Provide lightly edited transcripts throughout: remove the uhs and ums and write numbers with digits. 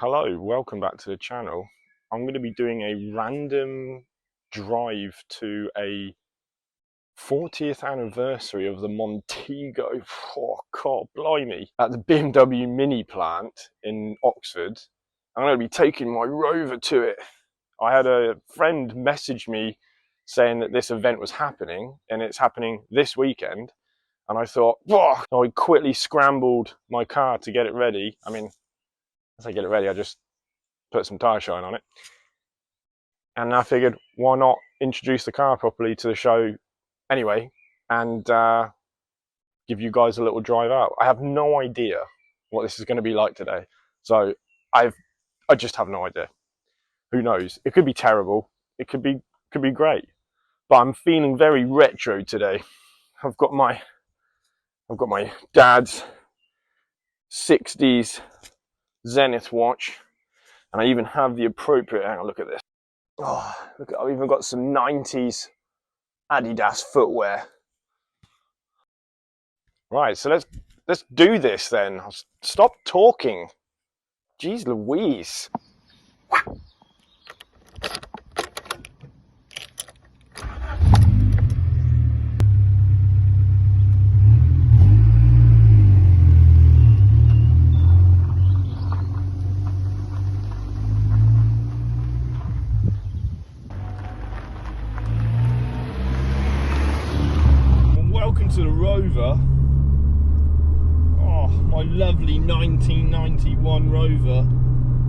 Hello, welcome back to the channel. I'm going to be doing a random drive to a 40th anniversary of the Montego, oh god blimey, at the BMW mini plant in Oxford. I'm going to be taking my Rover to it. I had a friend message me saying that this event was happening and it's happening this weekend, and I thought, whoa, so I quickly scrambled my car to get it ready. I mean, as I get it ready, I just put some tyre shine on it, and I figured why not introduce the car properly to the show anyway, and give you guys a little drive out. I have no idea what this is going to be like today, so I just have no idea. Who knows? It could be terrible, it could be great, but I'm feeling very retro today. I've got my dad's 60s Zenith watch, and I even have the appropriate, hang on, look at this. Oh, look, I've even got some 90s Adidas footwear. Right, so let's do this then. Stop talking. Jeez Louise. Welcome to the Rover. Oh, my lovely 1991 Rover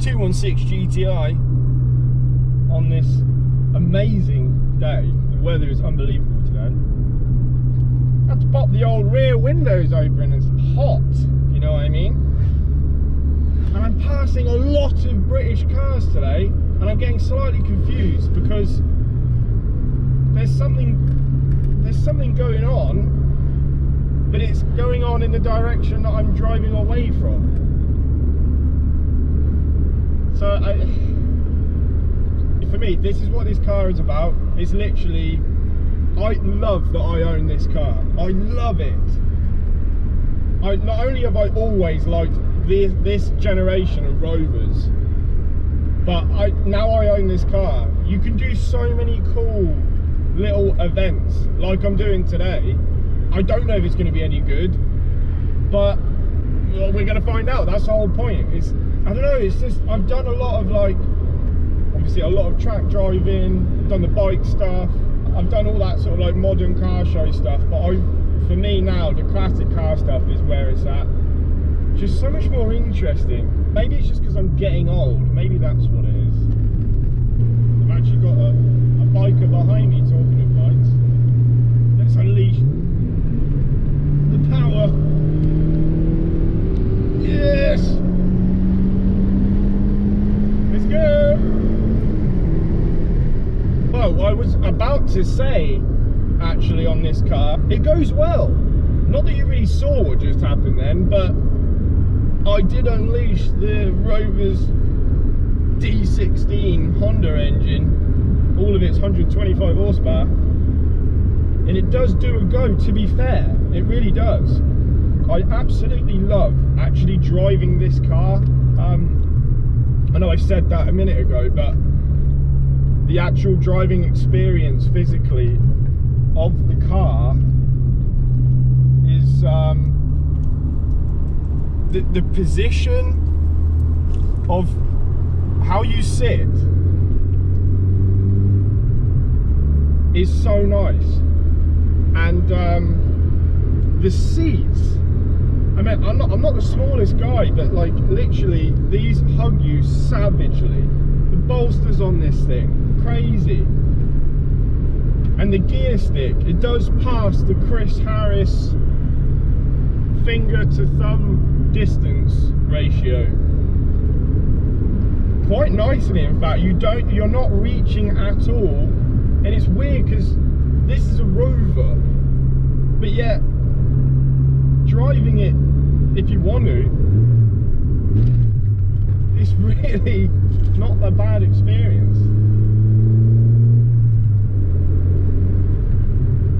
216 GTI on this amazing day. The weather is unbelievable today. I had to pop the old rear windows open, it's hot, you know what I mean? And I'm passing a lot of British cars today, and I'm getting slightly confused because there's something going on, but it's going on in the direction that I'm driving away from. So for me, this is what this car is about. It's literally, I love that I own this car. I love it. Not only have I always liked this generation of Rovers, but now I own this car. You can do so many cool little events like I'm doing today. I don't know if it's going to be any good, but well, we're going to find out. That's the whole point. I don't know, it's just, I've done a lot of, like, obviously a lot of track driving, done the bike stuff, I've done all that sort of like modern car show stuff, but for me now, the classic car stuff is where it's at. Just so much more interesting. Maybe it's just because I'm getting old, maybe that's what it is. I've actually got a biker behind me. Talking of bikes, let's unleash the power. Yes, let's go. Well, I was about to say, actually, on this car, it goes well. Not that you really saw what just happened then, but I did unleash the Rover's D16 Honda engine, all of its 125 horsepower, and it does do a go, to be fair. It really does. I absolutely love actually driving this car. I know I said that a minute ago, but the actual driving experience physically of the car is the position of how you sit is so nice, and the seats, I mean, I'm not the smallest guy, but like literally these hug you savagely. The bolsters on this thing, crazy. And the gear stick, it does pass the Chris Harris finger to thumb distance ratio quite nicely. In fact, you're not reaching at all, and it's weird because this is a Rover, but yet driving it, if you want to, it's really not a bad experience.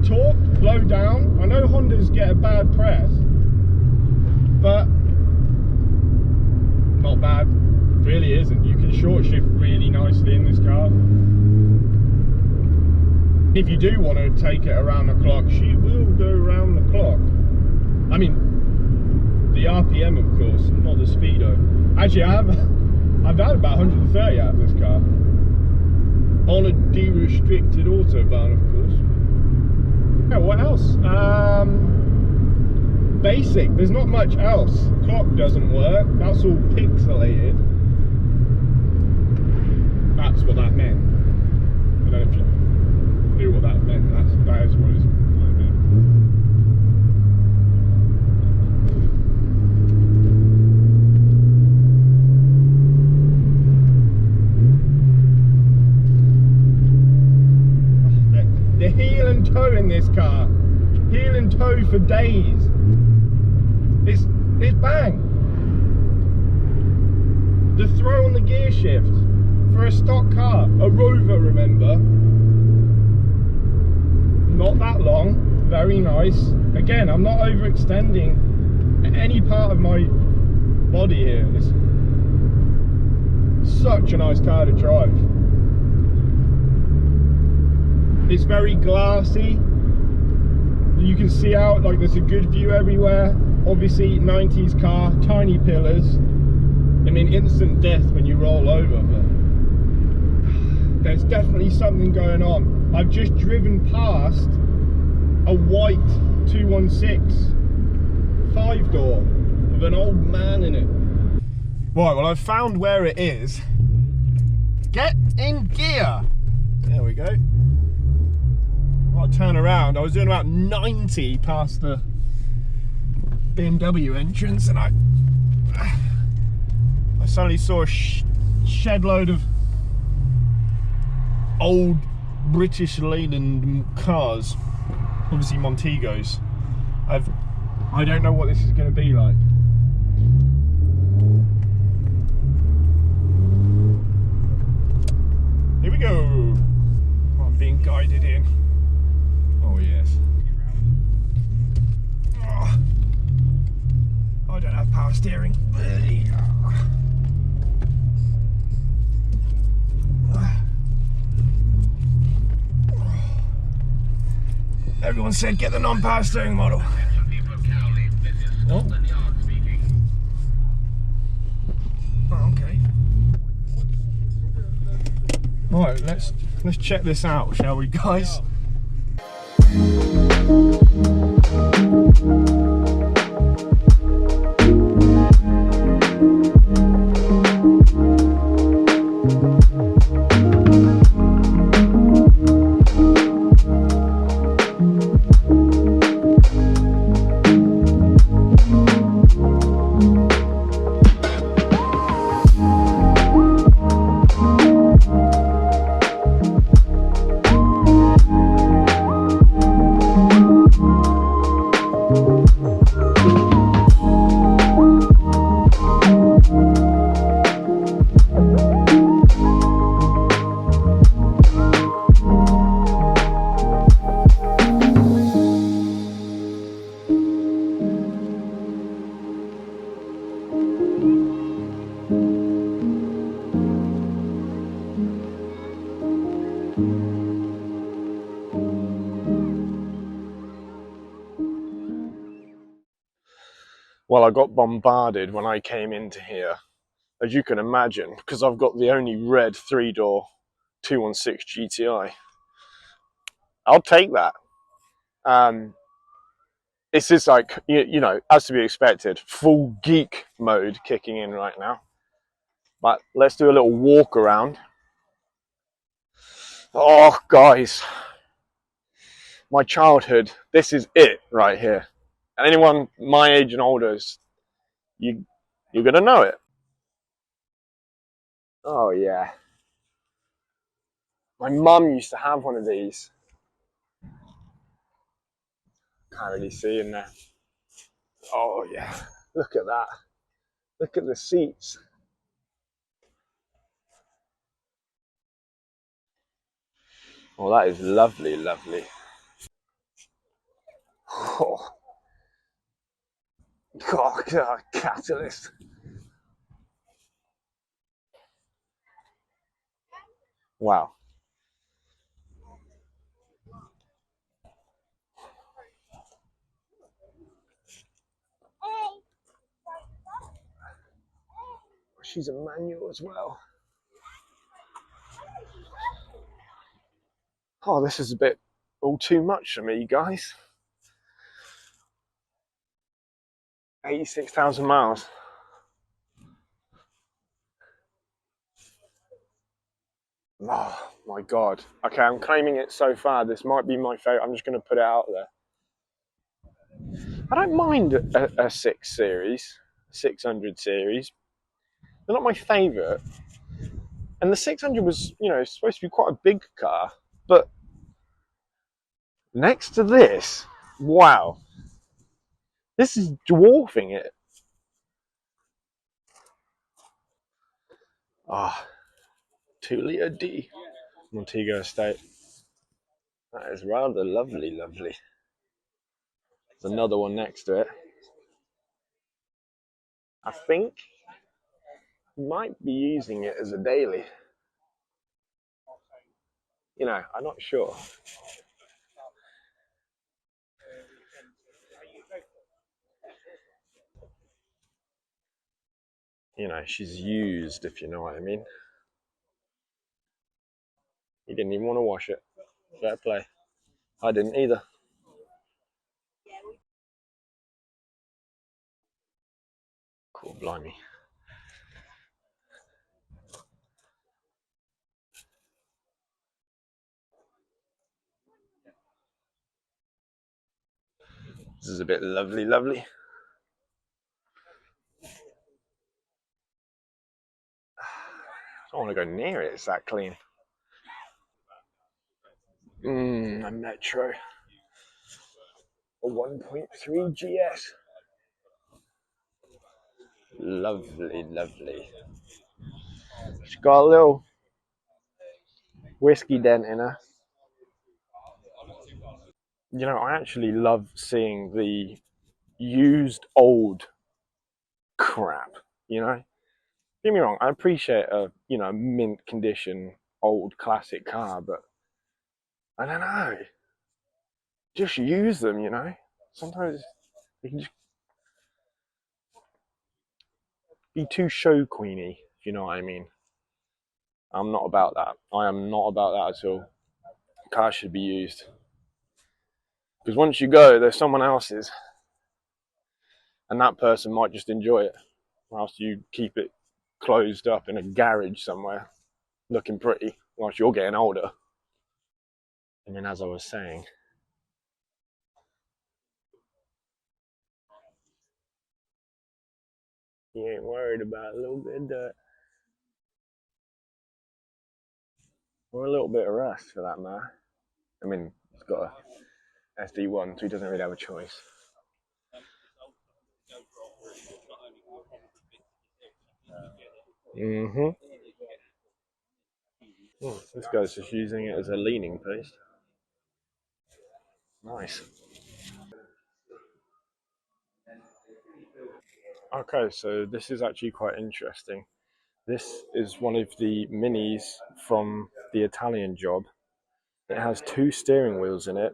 Torque, low down. I know Hondas get a bad press, but not bad. really isn't. You can short shift really nicely in this car. If you do want to take it around the clock, she will go around the clock. I mean, the RPM, of course, not the speedo. Actually, I've had about 130 out of this car on a de-restricted autobahn, of course. Yeah, what else? Basic. There's not much else. Clock doesn't work. That's all pixelated. That's what that meant. I don't know if you knew what that meant. That is what it meant. The heel and toe in this car. Heel and toe for days. It's bang. The throw on the gear shift for a stock car, a Rover, remember? Not that long, very nice. Again, I'm not overextending any part of my body here. It's such a nice car to drive. It's very glassy. You can see out, like there's a good view everywhere. Obviously 90s car, tiny pillars. I mean, instant death when you roll over, but there's definitely something going on. I've just driven past a white 216 5-door with an old man in it. Right, well, I've found where it is. Get in gear. There we go. I'll turn around. I was doing about 90 past the BMW entrance, and I suddenly saw a shed load of old British Leyland cars, obviously Montegos. I don't know what this is going to be like. Here we go. I'm being guided in. Oh yes. Oh, I don't have power steering. Everyone said get the non-power steering model. Oh. Oh, okay. Right, let's check this out, shall we, guys? Well, I got bombarded when I came into here, as you can imagine, because I've got the only red 3-door 216 GTI. I'll take that. It's just like, you know, as to be expected, full geek mode kicking in right now. But let's do a little walk around. Oh, guys, my childhood, this is it right here. And anyone my age and older, you're going to know it. Oh, yeah. My mum used to have one of these. Can't really see in there. Oh, yeah. Look at that. Look at the seats. Oh, that is lovely, lovely. Oh, God, catalyst. Wow. She's a manual as well. Oh, this is a bit all too much for me, guys. 86,000 miles. Oh my god. Okay, I'm claiming it so far. This might be my favourite. I'm just going to put it out there. I don't mind a 6 series, 600 series. They're not my favourite. And the 600 was, supposed to be quite a big car. But next to this, wow. This is dwarfing it. Ah, 2 litre D. Montego Estate. That is rather lovely, lovely. There's another one next to it. I think might be using it as a daily. I'm not sure. She's used, if you know what I mean. He didn't even want to wash it. Fair play. I didn't either. Cool, blimey. This is a bit lovely, lovely. I don't want to go near it. It's that clean. A Metro. A 1.3 GS. Lovely, lovely. She's got a little whiskey dent in her. I actually love seeing the used old crap. Don't get me wrong, I appreciate a mint condition old classic car, but I don't know. Just use them, Sometimes they can just be too show queeny, if you know what I mean. I'm not about that. I am not about that at all. Cars should be used. Because once you go, there's someone else's. And that person might just enjoy it. Whilst you keep it closed up in a garage somewhere, looking pretty, whilst you're getting older. And then, as I was saying, you ain't worried about a little bit of dirt. Or a little bit of rust, for that matter. I mean, he's got a SD1, so he doesn't really have a choice. Mm-hmm. Oh, this guy's just using it as a leaning piece. Nice. Okay, so this is actually quite interesting. This is one of the minis from the Italian job. It has 2 steering wheels in it,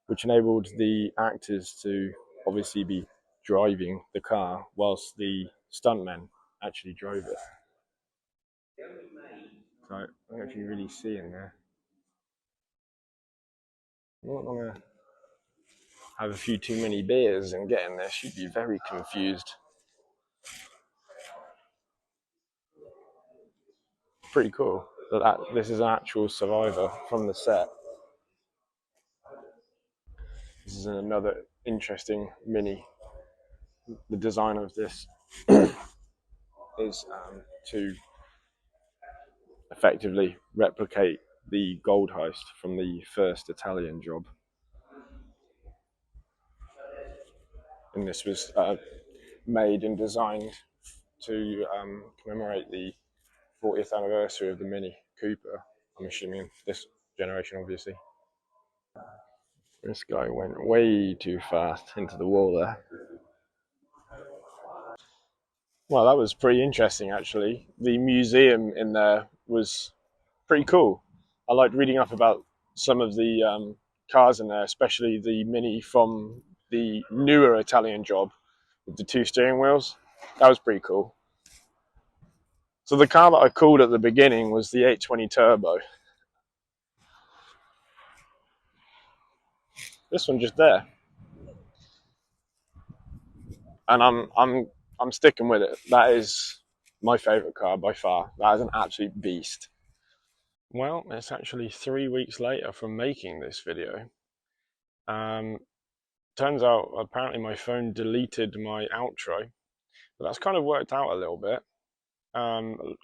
which enabled the actors to obviously be driving the car whilst the stuntmen actually drove it. So I don't know if you really see in there. I'm not going to have a few too many beers and get in there. She'd be very confused. Pretty cool that this is an actual survivor from the set. This is another interesting mini. The design of this is to effectively replicate the gold heist from the first Italian job. And this was made and designed to commemorate the 40th anniversary of the Mini Cooper. I'm assuming this generation, obviously. This guy went way too fast into the wall there. Well, that was pretty interesting, actually. The museum in there was pretty cool. I liked reading up about some of the cars in there, especially the Mini from the newer Italian job with the 2 steering wheels. That was pretty cool. So the car that I called at the beginning was the 820 Turbo. This one just there, and I'm sticking with it. That is my favourite car by far. That is an absolute beast. Well, it's actually 3 weeks later from making this video. Turns out apparently my phone deleted my outro, but that's kind of worked out a little bit.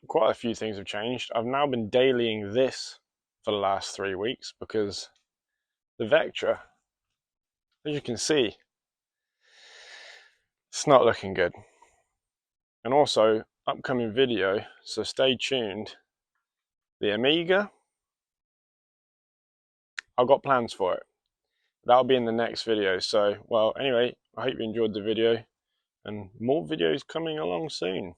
Quite a few things have changed. I've now been dailying this for the last 3 weeks because the Vectra, as you can see, it's not looking good. And also, upcoming video, so stay tuned. The Amiga, I've got plans for it. That'll be in the next video. So, well, anyway, I hope you enjoyed the video, and more videos coming along soon.